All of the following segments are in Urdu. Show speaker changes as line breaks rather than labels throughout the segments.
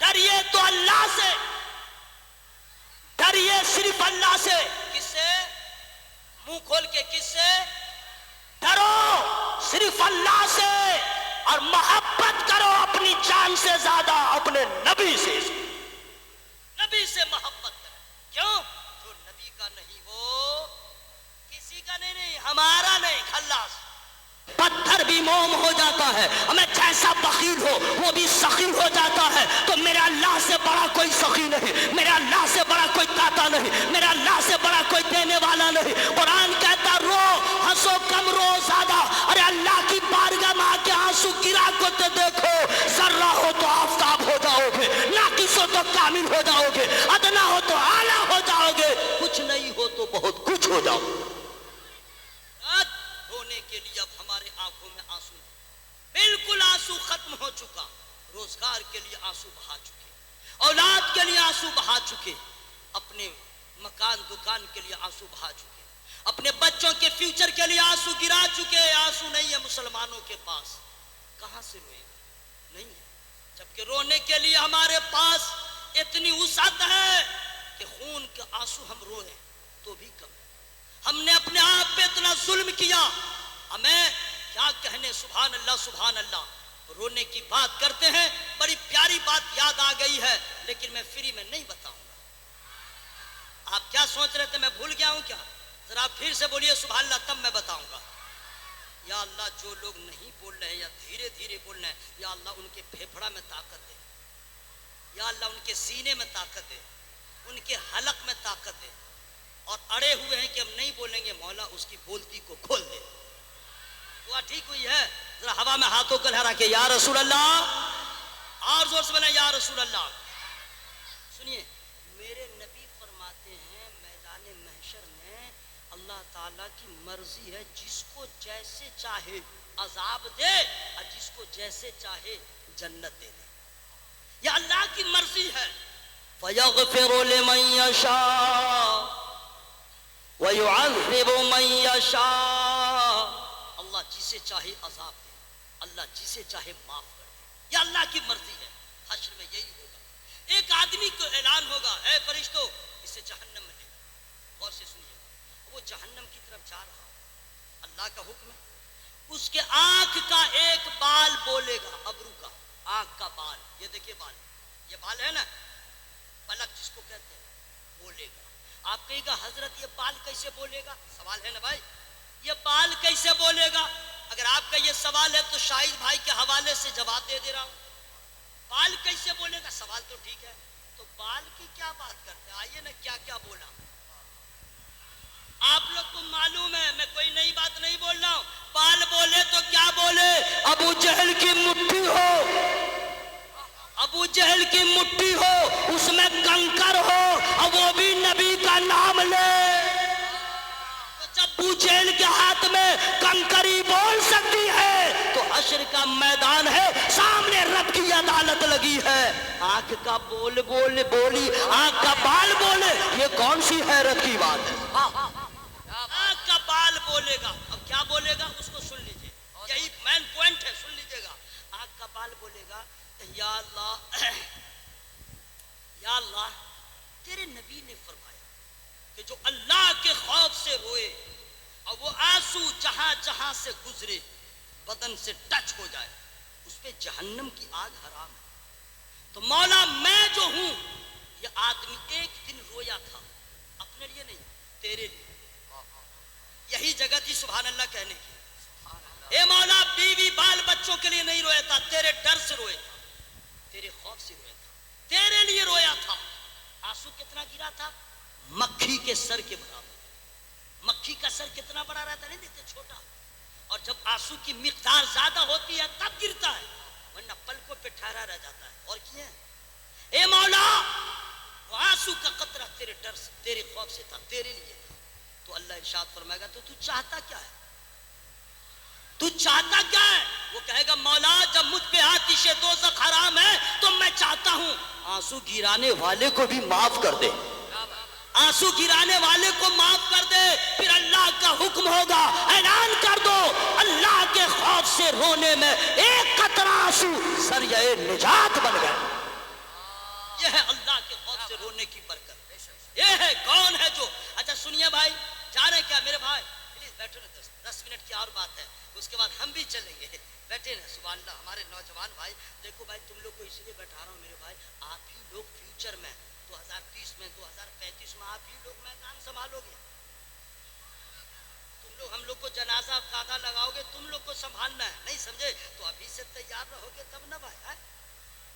ڈریے تو اللہ سے، ڈریے صرف اللہ سے۔ کس سے؟ منہ کھول کے کس سے؟ ڈرو صرف اللہ سے، اور محبت کرو اپنی جان سے زیادہ اپنے نبی سے، نبی سے محبت کرو۔ کیوں؟ جو نبی کا نہیں ہو کسی کا نہیں، ہمارا نہیں، خلاص۔ پتھر بھی موم ہو جاتا ہے، ہمیں جیسا بخیل ہو وہ بھی سخی ہو جاتا ہے، تو میرے اللہ سے بڑا کوئی سخی نہیں، میرے اللہ سے بڑا کوئی داتا نہیں، میرے اللہ سے بڑا کوئی دینے والا نہیں۔ قرآن کہتا رو ہنسو کم رو زیادہ، ارے اللہ کی بارگاہ میں آ کے آنسو گرا کو تو دیکھو، ذرہ ہو تو آفتاب ہو جاؤ گے، ناقص ہو تو کامل ہو جاؤ گے، ادنا ہو تو اعلیٰ ہو جاؤ گے، کچھ نہیں ہو تو بہت کچھ ہو جاؤ گے۔ رونے کے لیے اب ہمارے آنکھوں میں آنسو نہیں، بالکل آنسو ختم ہو چکا۔ روزگار کے لیے آنسو بہا چکے، اولاد کے لیے آنسو بہا چکے، اپنے مکان دکان کے لیے آنسو بہا چکے، اپنے بچوں کے فیوچر کے لیے آنسو گرا چکے۔ آنسو نہیں ہے مسلمانوں کے پاس، کہاں سے روئے گا؟ نہیں ہے، جبکہ رونے کے لیے ہمارے پاس اتنی وسعت ہے کہ خون کے آنسو ہم روئیں تو بھی کم۔ ہم نے اپنے آپ پہ اتنا ظلم کیا، ہمیں کیا کہنے، سبحان اللہ سبحان اللہ۔ رونے کی بات کرتے ہیں، بڑی پیاری بات یاد آ گئی ہے، لیکن میں فری میں نہیں بتاؤں گا۔ آپ کیا سوچ رہے تھے میں بھول گیا ہوں کیا؟ ذرا آپ پھر سے بولیے سبحان اللہ، تب میں بتاؤں گا۔ یا اللہ جو لوگ نہیں بول رہے ہیں یا دھیرے دھیرے بول رہے ہیں، یا اللہ ان کے پھیپھڑا میں طاقت دے، یا اللہ ان کے سینے میں طاقت دے، ان کے حلق میں طاقت دے، اور اڑے ہوئے ہیں کہ ہم نہیں بولیں گے، مولا اس کی بولتی کو کھول دے۔ دعا ٹھیک ہوئی ہے؟ ذرا ہوا میں ہاتھوں کو لہرا کے یا رسول اللہ، اور زور سے بولیں یا رسول اللہ۔ سنیے، میرے نبی فرماتے ہیں میدان محشر میں اللہ تعالیٰ کی مرضی ہے، جس کو جیسے چاہے عذاب دے اور جس کو جیسے چاہے جنت دے دے، یہ اللہ کی مرضی ہے۔ فَيَغْفِرُ لِمَن يَشَاءُ وَيُعَذِّبُ مَن يَشَاءُ، اللہ جسے چاہے عذاب دے، اللہ جسے چاہے معاف کر دے، یہ اللہ کی مرضی ہے۔ حشر میں یہی ہوگا، ایک آدمی کو اعلان ہوگا، اے فرشتوں اسے جہنم میں لے جاؤ۔ غور سے سنیے، وہ جہنم کی طرف جا رہا، اللہ کا حکم ہے، اس کے آنکھ کا ایک بال بولے گا، ابرو کا آنکھ کا بال، یہ دیکھیے بال، یہ بال ہے نا، پلک جس کو کہتے ہیں، بولے گا۔ آپ کہے گا حضرت یہ بال کیسے بولے گا؟ سوال ہے نا بھائی، یہ بال کیسے بولے گا؟ اگر آپ کا یہ سوال ہے تو شاہد بھائی کے حوالے سے جواب دے دے رہا ہوں۔ بال کیسے بولے گا؟ سوال تو ٹھیک ہے، تو بال کی کیا بات کرتے ہیں؟ آئیے نا، کیا کیا بولا آپ لوگ کو معلوم ہے، میں کوئی نئی بات نہیں بول رہا ہوں۔ بال بولے تو کیا بولے؟ ابو جہل کی مٹھی ہو، ابو جہل کی مٹھی ہو، اس میں کنکر ہو اور وہ بھی نبی کا نام لے، تو جب ابو جہل کے ہاتھ میں کنکری بول سکتی ہے تو حشر کا میدان ہے، سامنے رب کی عدالت لگی ہے، آنکھ کا بول بول بولی، آنکھ کا بال بولے، یہ کون سی حیرت کی بات ہے؟ آنکھ کا بال بولے گا، اب کیا بولے گا اس کو سن لیجئے، یہی مین پوائنٹ ہے، سن لیجئے گا۔ آنکھ کا بال بولے گا، یا اللہ یا اللہ، تیرے نبی نے فرمایا کہ جو اللہ کے خوف سے روئے اور وہ آنسو جہاں جہاں سے گزرے بدن سے ٹچ ہو جائے، اس پہ جہنم کی آگ حرام ہے۔ تو مولا میں جو ہوں، یہ آدمی ایک دن رویا تھا، اپنے لیے نہیں، تیرے لیے، یہی جگہ تھی سبحان اللہ کہنے کی۔ اے مولا بیوی بال بچوں کے لیے نہیں رویا تھا، تیرے ڈر سے رویا تھا، تیرے خوف سے رویا تھا، تیرے لیے رویا تھا۔ آنسو کتنا گرا تھا؟ مکھی کے سر کے برابر۔ مکھی کا سر کتنا بڑا رہتا نہیں دیکھتے، چھوٹا، اور جب آنسو کی مقدار زیادہ ہوتی ہے تب گرتا ہے، ورنہ پلکوں پہ ٹھہرا رہ جاتا ہے۔ اور کیا ہے؟ اے مولا وہ آنسو کا قطرہ تیرے ڈر سے، تیرے خوف سے تھا، تیرے لیے تھا۔ تو اللہ ارشاد فرمائے گا تو چاہتا کیا ہے؟ تو چاہتا کیا ہے؟ وہ کہے گا مولا جب مجھ پہ آتش دوزخ حرام ہے تو میں چاہتا ہوں آنسو گرانے والے کو بھی معاف کر دے، آنسو گرانے والے کو معاف کر دے۔ پھر اللہ کا حکم ہوگا، اعلان کر دو اللہ کے خوف سے رونے میں ایک قطرہ آنسو ذریعہ نجات بن گئے۔ ہونے کی برکت یہ ہے. کون ہے جو اچھا سنیے بھائی جا رہے ہیں کیا میرے بھائی پلیز بیٹھو نا 10 منٹ کی اور بات ہے اس کے بعد ہم بھی چلیں گے بیٹھے نا. سبحان اللہ. ہمارے نوجوان بھائی دیکھو بھائی تم لوگ کو اس لیے بیٹھا رہا ہوں میرے بھائی آپ ہی لوگ فیوچر میں 2030 میں 2035 میں آپ ہی لوگ میدان سنبھالو گے. تم لوگ ہم لوگ کو جنازہ قاعدہ لگاؤ گے تم لوگ کو سنبھالنا ہے نہیں سمجھے تو ابھی سے تیار رہو گے تب نا بھائی.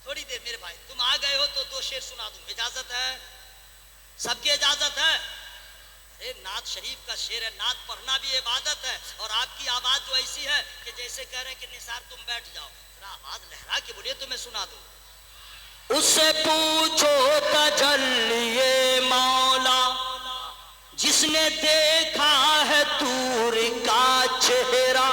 تھوڑی دیر میرے بھائی تم آ گئے ہو تو 2 شعر سنا دوں اجازت ہے سب کی اجازت ہے. ارے نعت شریف کا شعر ہے نعت پڑھنا بھی عبادت ہے اور آپ کی آواز جو ایسی ہے کہ جیسے کہہ رہے ہیں کہ نثار تم بیٹھ جاؤ ذرا آواز لہرا کے بولیے تو میں سنا دوں. اس سے پوچھو تجلی مولا جس نے دیکھا ہے طور کا چہرہ.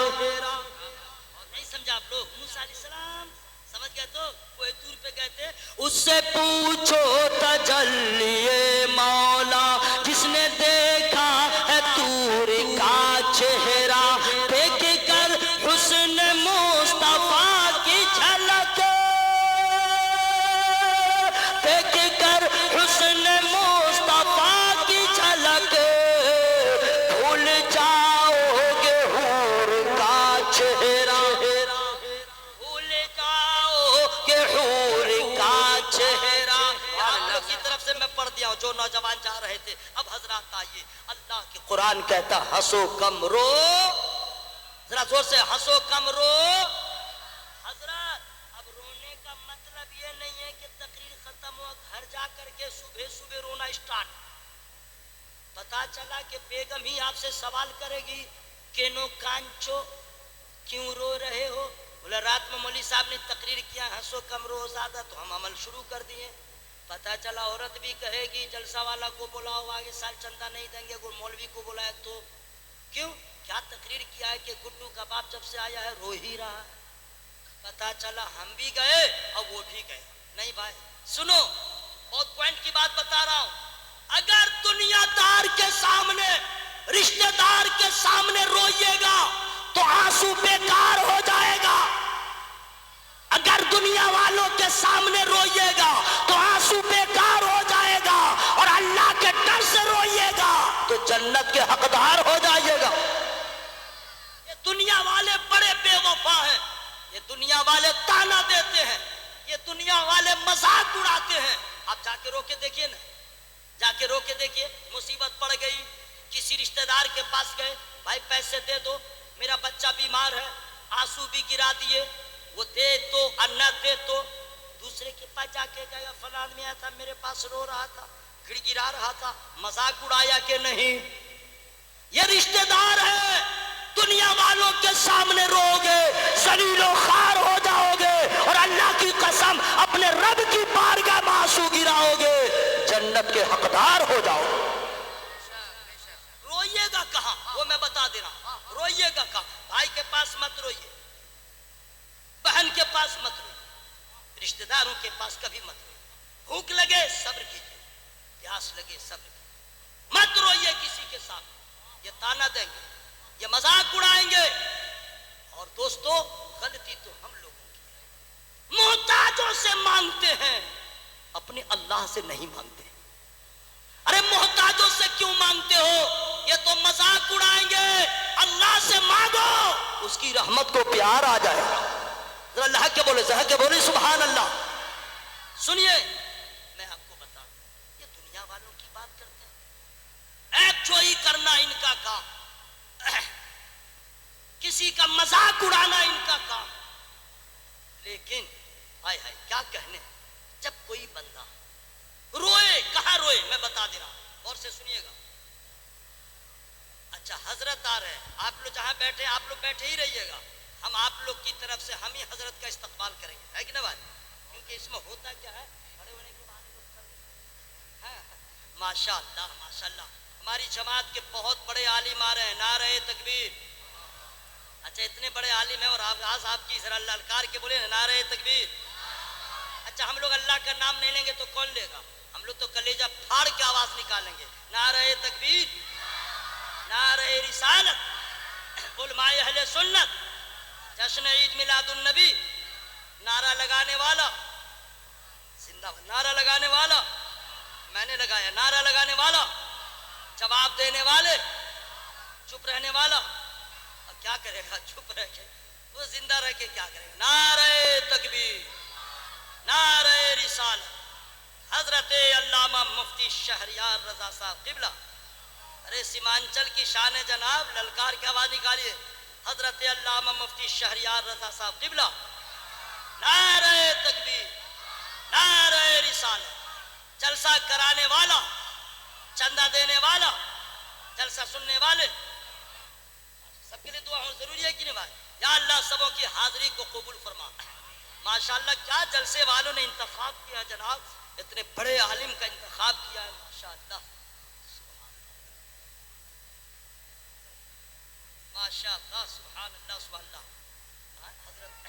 نہیں سمجھا آپ لوگ موسیٰ علیہ السلام سمجھ گئے تو کوئی طور پہ گئے تھے. اس سے پوچھو تجلی مولا جس نے دیکھا ہے طور کا چہرہ دیکھ کر حسن مصطفیٰ کی جھلک دیکھ کر حسن مصطفیٰ کی جھلک بھول جاؤ گے حور کا چہرہ بھول جاؤ گے حور کا چہرہ. آپ لوگ کی طرف سے میں پڑھ دیا ہوں جو نوجوان جا رہے تھے. اب حضرات آئیے اللہ کے قرآن کہتا ہنسو کم رو ذرا زور سے ہنسو کم رو. حضرات اب رونے کا مطلب یہ نہیں ہے کہ تقریر ختم ہو گھر جا کر کے صبح صبح رونا اسٹارٹ. پتا چلا کہ بیگم ہی آپ سے سوال کرے گی کینو کانچو کیوں رو رہے ہو. بولا رات میں مولوی صاحب نے تقریر کیا ہنسو کم رو زیادہ تو ہم عمل شروع کر دیے. پتا چلا عورت بھی کہے گی جلسہ والا کو بلاؤ آگے سال چندہ نہیں دیں گے اگر مولوی کو بلائے تو کیوں کیا تقریر کیا ہے کہ گڈو کا باپ جب سے آیا ہے رو ہی رہا. پتا چلا ہم بھی گئے اور وہ بھی گئے. نہیں بھائی سنو بہت پوائنٹ کی بات بتا رہا ہوں. اگر دنیا دار کے سامنے رشتہ دار کے سامنے روئیے گا تو آنسو بیکار ہو جائے گا. اگر دنیا والوں کے سامنے روئیے گا تو آنسو بیکار ہو جائے گا اور اللہ کے ڈر سے روئیے گا تو جنت کے حقدار ہو جائیے گا. یہ دنیا والے بڑے بے وفا ہیں. یہ دنیا والے تانا دیتے ہیں. یہ دنیا والے مذاق اڑاتے ہیں. آپ جا کے رو کے دیکھیے نا جا کے رو کے دیکھیے. مصیبت پڑ گئی کسی رشتہ دار کے پاس گئے بھائی پیسے دے دو میرا بچہ بیمار ہے. آنسو بھی گرا دیے وہ دے تو نہ دے تو دوسرے کے پاس جا کے گیا فلاں آدمی آیا تھا میرے پاس رو رہا تھا گڑ گڑا رہا تھا مذاق اڑایا کہ نہیں. یہ رشتہ دار ہے. دنیا والوں کے سامنے رو گے ذلیل و خوار ہو جاؤ گے اور اللہ کی قسم اپنے رب کی بارگاہ میں آنسو گراؤ گے جنت کے حقدار ہو جاؤ گے. روئیے گا کہاں وہ میں بتا دے رہا ہوں. روئیے گا کہاں بھائی کے پاس مت روئیے بہن کے پاس مت روئیے رشتہ داروں کے پاس کبھی مت روئیے. بھوک لگے صبر کیجیے پیاس لگے صبر کیجیے مت روئیے کسی کے سامنے. یہ تانا دیں گے یہ مذاق اڑائیں گے اور دوستو غلطی تو ہم لوگوں کی ہے. محتاجوں سے مانگتے ہیں اپنے اللہ سے نہیں مانگتے. ارے محتاجوں سے کیوں مانگتے ہو یہ تو مذاق اڑائیں گے. اللہ سے مانگو اس کی رحمت کو پیار آ جائے گا. ذرا اللہ کے بولے زہر کے بولے سبحان اللہ. سنیے میں آپ کو بتا یہ دنیا والوں کی بات کرتے ہیں ایک چوئی کرنا ان کا کام کسی کا مذاق اڑانا ان کا کام. لیکن ہائے ہائے کیا کہنے جب کوئی بندہ روئے کہاں روئے میں بتا دے رہا ہوں اور سے سنیے گا. اچھا حضرت آ رہے آپ لوگ جہاں بیٹھے آپ لوگ بیٹھے ہی رہیے گا. ہم آپ لوگ کی طرف سے ہم ہی حضرت کا استقبال کریں گے ہے کہ نا بھائی کیونکہ اس میں ہوتا کیا ہے کھڑے ہونے کے بعد ماشاء اللہ ماشاء اللہ ہماری جماعت کے بہت بڑے عالم آ رہے ہیں. نعرہ تکبیر. اچھا اتنے بڑے عالم ہیں اور آواز آپ کی ذرا للکار کے بولے نعرہ تکبیر. اچھا ہم لوگ اللہ کا نام نہیں لیں گے تو کون لے گا. ہم لوگ تو کلیجہ پھاڑ کے آواز نکالیں گے نعرہ تکبیر نعرہ رسالت علماء اہل سنت جشن عید میلاد النبی نعرہ لگانے والا زندہ نعرہ لگانے والا میں نے لگایا. نعرہ لگانے والا, جواب دینے والے, چپ رہنے والا. اب کیا کرے گا چپ رہ کے؟ وہ زندہ رہ کے کیا کرے گا؟ نعرہ تکبیر, نعرہ رسالت. حضرت علامہ مفتی شہریار رضا صاحب قبلہ. ارے سیمانچل کی شان ہے جناب, للکار کی آواز نکالیے. حضرت علامہ مفتی شہریار رضا صاحب قبلہ. نعرہ تکبیر, نعرہ رسالت. جلسہ کرانے والا, چندہ دینے والا, جلسہ سننے والے, سب کے لیے دعا ہو ضروری ہے کہ نہیں بھائی؟ یا اللہ سبوں کی حاضری کو قبول فرما. ماشاءاللہ کیا جلسے والوں نے انتخاب کیا جناب, اتنے بڑے عالم کا انتخاب کیا ہے ماشاءاللہ, ماشاءاللہ, سبحان اللہ, سبحان اللہ. حضرت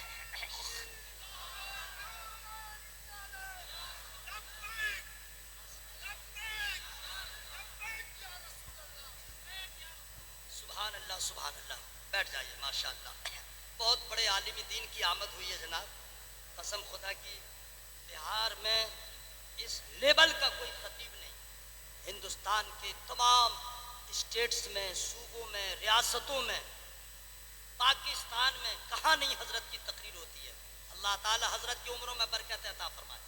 سبحان اللہ, سبحان اللہ. بیٹھ جائیے. ماشاءاللہ بہت بڑے عالم دین کی آمد ہوئی ہے جناب. قسم خدا کی بہار میں اس لیول کا کوئی خطیب نہیں. ہندوستان کے تمام اسٹیٹس میں, صوبوں میں, ریاستوں میں, پاکستان میں کہاں نہیں حضرت کی تقریر ہوتی ہے. اللہ تعالی حضرت کی عمروں میں برکت عطا فرمائے.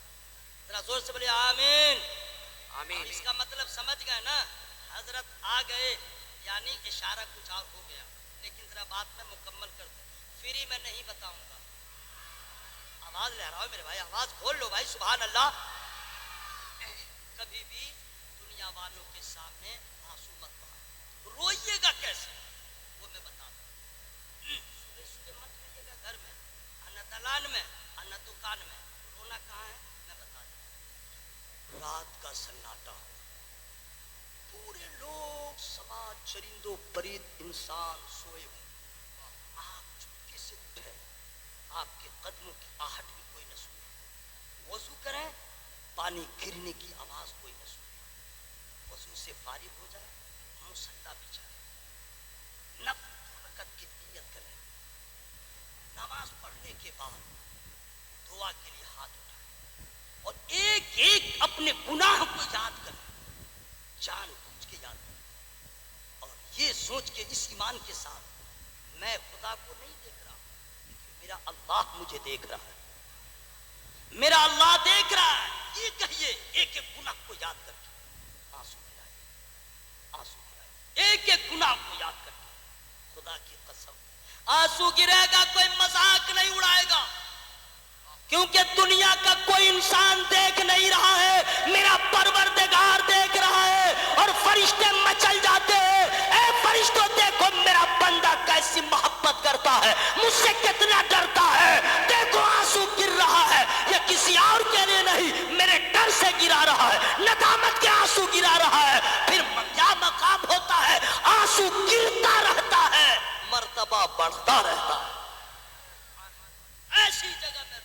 ذرا زور سے بولے آمین. آمین. اس کا مطلب سمجھ گئے نا, حضرت آ گئے یعنی اشارہ کچھ اور ہو گیا. لیکن ذرا بات میں مکمل کر دوں, فری میں نہیں بتاؤں گا. آواز لے رہا ہوں میرے بھائی, آواز کھول لو بھائی. سبحان اللہ. کبھی بھی دنیا والوں کے سامنے آنسو مت بہاؤ. روئیے گا کیسے وہ میں بتا دوں. صبح صبح مت روئیے گا گھر میں, نہ دلان میں, نہ دکان میں. رونا کہاں ہے میں بتا دوں. رات کا سناٹا ہو, پورے لوگ سماج چرندوں پرند انسان سوئے ہوں, آپ چپکے سے اٹھے, آپ کے قدموں کی آہٹ بھی کوئی نہ سنے. وضو کریں, پانی گرنے کی آواز کوئی نہ سنے. وضو سے فارغ ہو جائے, مصلی بچھائے, نفل رکعت کی نیت کریں. نماز پڑھنے کے بعد دعا کے لیے ہاتھ اٹھائیں اور ایک ایک اپنے گناہ کو یاد کریں, جان بوجھ کے یاد کریں, اور یہ سوچ کے اس ایمان کے ساتھ میں خدا کو نہیں دیکھ رہا, لیکن میرا اللہ مجھے دیکھ رہا ہے, میرا اللہ دیکھ رہا ہے. یہ کہیے ایک ایک گناہ کو یاد کر کے آنسو گرائے, آنسو گرائے, ایک ایک گناہ کو یاد کر کے. خدا کی قسم آنسو گرے گا, کوئی مذاق نہیں اڑائے گا, کیونکہ دنیا کا کوئی انسان دیکھ نہیں رہا ہے, میرا پروردگار دیکھ رہا ہے. اور فرشتے مچل جاتے ہیں, اے فرشتوں دیکھو میرا بندہ کیسی محبت کرتا ہے, مجھ سے کتنا ڈرتا ہے, دیکھو آنسو گر رہا ہے. یہ کسی اور کے لیے نہیں, میرے ڈر سے گرا رہا ہے, ندامت کے آنسو گرا رہا ہے. پھر کیا مقام ہوتا ہے, آنسو گرتا رہتا ہے, مرتبہ بڑھتا رہتا ہے. ایسی جگہ میں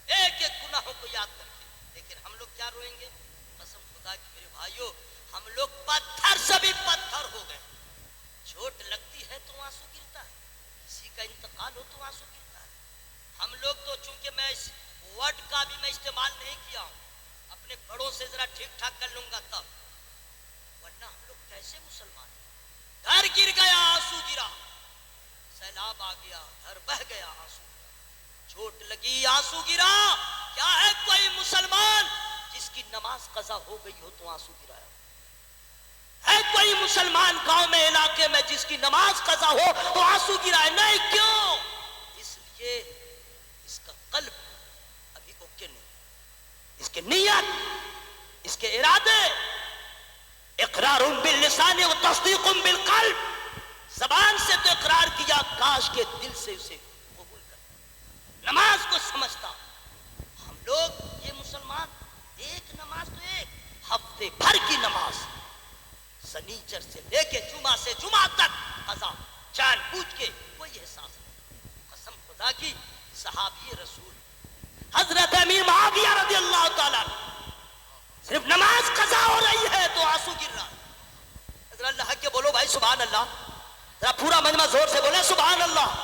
ایک ایک گناہوں کو یاد کر کے. لیکن ہم لوگ کیا روئیں گے, قسم خدا کی میرے بھائیوں, ہم لوگ پتھر سے بھی پتھر ہو گئے. چوٹ لگتی ہے تو آنسو گرتا ہے, کسی کا انتقال ہو تو آنسو گرتا ہے. ہم لوگ تو چونکہ میں اس ورڈ کا بھی میں استعمال نہیں کیا ہوں, اپنے بڑوں سے ذرا ٹھیک ٹھاک کر لوں گا تب, ورنہ ہم لوگ کیسے مسلمان ہیں. گھر گر گیا آنسو گرا, سیلاب آ گیا گھر بہ گیا آنسو گرا, چوٹ لگی آنسو گرا. کیا ہے کوئی مسلمان جس کی نماز قضا ہو گئی ہو تو آنسو گرایا؟ ہے کوئی مسلمان گاؤں میں علاقے میں جس کی نماز قضا ہو تو آنسو گرائے؟ نہیں. کیوں؟ اس لیے اس کا قلب ابھی اوکے نہیں, اس کے نیت, اس کے ارادے. اقرار باللسان و تصدیق بالقلب, زبان سے تو اقرار کیا, کاش کے دل سے اسے قبول کر. نماز کو سمجھتا. ہم لوگ یہ مسلمان ایک نماز تو ایک, ہفتے بھر کی نماز, سنیچر سے لے کے جمعہ سے جمعہ تک قضا, جان بوجھ کے کوئی احساس نہیں. قسم خدا کی, صحابی رسول حضرت امیر معاویہ رضی اللہ تعالیٰ صرف نماز قضا ہو رہی ہے تو آنسو گر رہا ہے. حضرت اللہ کے بولو بھائی سبحان اللہ, ذرا پورا مجمع زور سے بولے سبحان اللہ.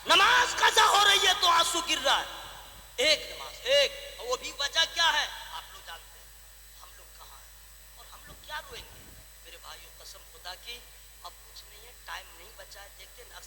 نماز قضا ہو رہی ہے تو آنسو گر رہا ہے. ایک نماز ایک, وہ بھی وجہ کیا ہے آپ لوگ جانتے ہیں. ہم لوگ کہاں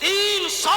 300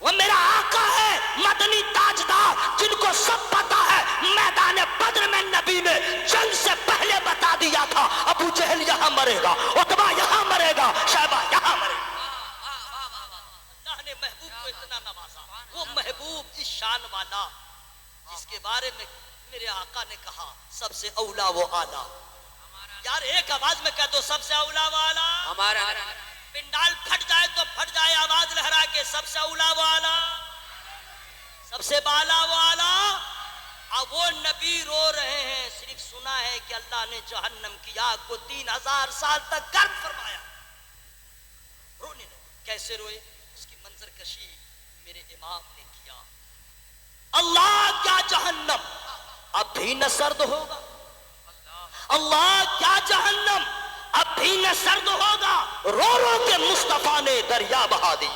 وہ میرا آقا ہے مدنی تاجدار جن کو سب پتا ہے میدان بدر میں نبی نے جنگ سے پہلے بتا دیا تھا ابو جہل یہاں مرے گا، عتبہ یہاں مرے گا، شیبہ یہاں مرے گا۔ اللہ نے محبوب کو اتنا نوازا، وہ محبوب اس شان والا جس کے بارے میں میرے آقا نے کہا سب سے اولا وہ آلہ۔ یار ایک آواز میں کہہ دو سب سے اولا وہ آلہ ہمارا، پنڈال پھٹ جائے تو پھٹ جائے آواز لہرا کے سب سے اولا وہ آلہ، سب سے بالا وہ آلہ۔ اب وہ نبی رو رہے ہیں، صرف سنا ہے کہ اللہ نے جہنم کی آگ کو 3000 سال تک گرم فرمایا، رونے لگے۔ کیسے روئے؟ اس کی منظر کشی میرے امام نے کیا۔ اللہ کیا جہنم اب بھی نہ سرد ہوگا، اللہ کیا جہنم اب بھی نہ سرد ہوگا، رو رو کے مصطفیٰ نے دریا بہا دی،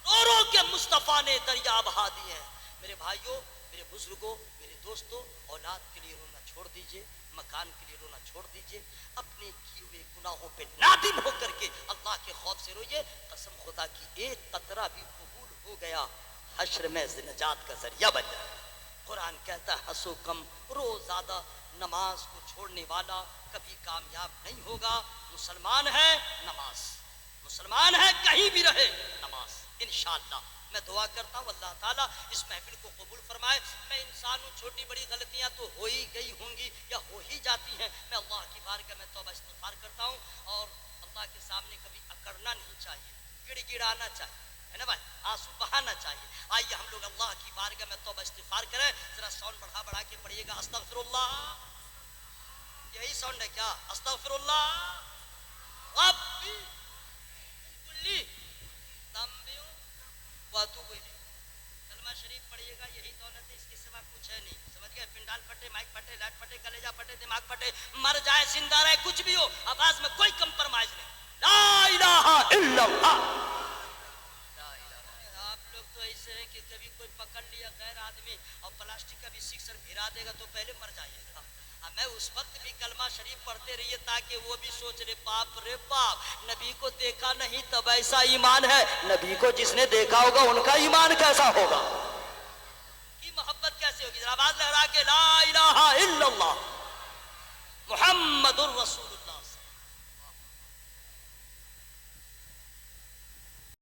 رو رو کے مصطفیٰ نے دریا بہا دی ہے۔ میرے بھائیوں، میرے بزرگوں، میرے دوستوں، اولاد کے لیے رونا چھوڑ دیجئے، مکان کے لیے رونا چھوڑ دیجئے، اپنے کیے ہوئے گناہوں پہ نادم ہو کر کے اللہ کے خوف سے روئیے۔ قسم خدا کی ایک قطرہ بھی قبول ہو گیا حشر میں نجات کا ذریعہ بن جائے۔ قرآن کہتا ہے ہنسو کم رو زیادہ، نماز کو چھوڑنے والا کبھی کامیاب نہیں ہوگا۔ مسلمان ہے نماز، مسلمان ہے کہیں بھی رہے نماز انشاءاللہ۔ میں دعا کرتا ہوں اللہ تعالیٰ اس محفل کو قبول فرمائے۔ میں انسان ہوں، چھوٹی بڑی غلطیاں تو ہو ہی گئی ہوں گی یا ہو ہی جاتی ہیں، میں اللہ کی بارگاہ میں توبہ استغفار کرتا ہوں، اور اللہ کے سامنے کبھی اکڑنا نہیں چاہیے، گڑ گڑانا چاہیے، ہے نا بھائی، آنسو بہانا چاہیے۔ آئیے ہم لوگ اللہ کی بارگاہ میں توبہ استغفار کریں۔ ذرا ساؤنڈ بڑھا بڑھا کے پڑھیے گا، استغفر اللہ، یہی ساؤنڈ ہے کیا؟ استغفر اللہ ربی کلی ذنب واتوب الیہ۔ کلمہ شریف پڑھیے گا، یہی دولت ہے، اس کے سوا کچھ ہے نہیں۔ سمجھ گئے؟ پنڈال پھٹے، مائک پھٹے، لائٹ پھٹے، کلیجہ پھٹے، دماغ پھٹے، مر جائے زندہ رہے، کچھ بھی ہو، آواز میں کوئی کمپرمائز نہیں۔ لا الہ الا اللہ۔ آپ لوگ تو ایسے ہیں کہ کبھی کوئی پکڑ لیا غیر آدمی اور پلاسٹک کا بھی سکسر بھرا دے گا تو پہلے مر جائیے گا۔ میں اس وقت بھی کلمہ شریف پڑھتے رہیے تاکہ وہ بھی سوچ رہے باپ رے باپ، نبی کو دیکھا نہیں تب ایسا ایمان ہے، نبی کو جس نے دیکھا ہوگا ان کا ایمان کیسا ہوگا، کی محبت کیسے ہوگی۔ ذرا آواز لہرا کے لا الہ الا اللہ محمد الرسول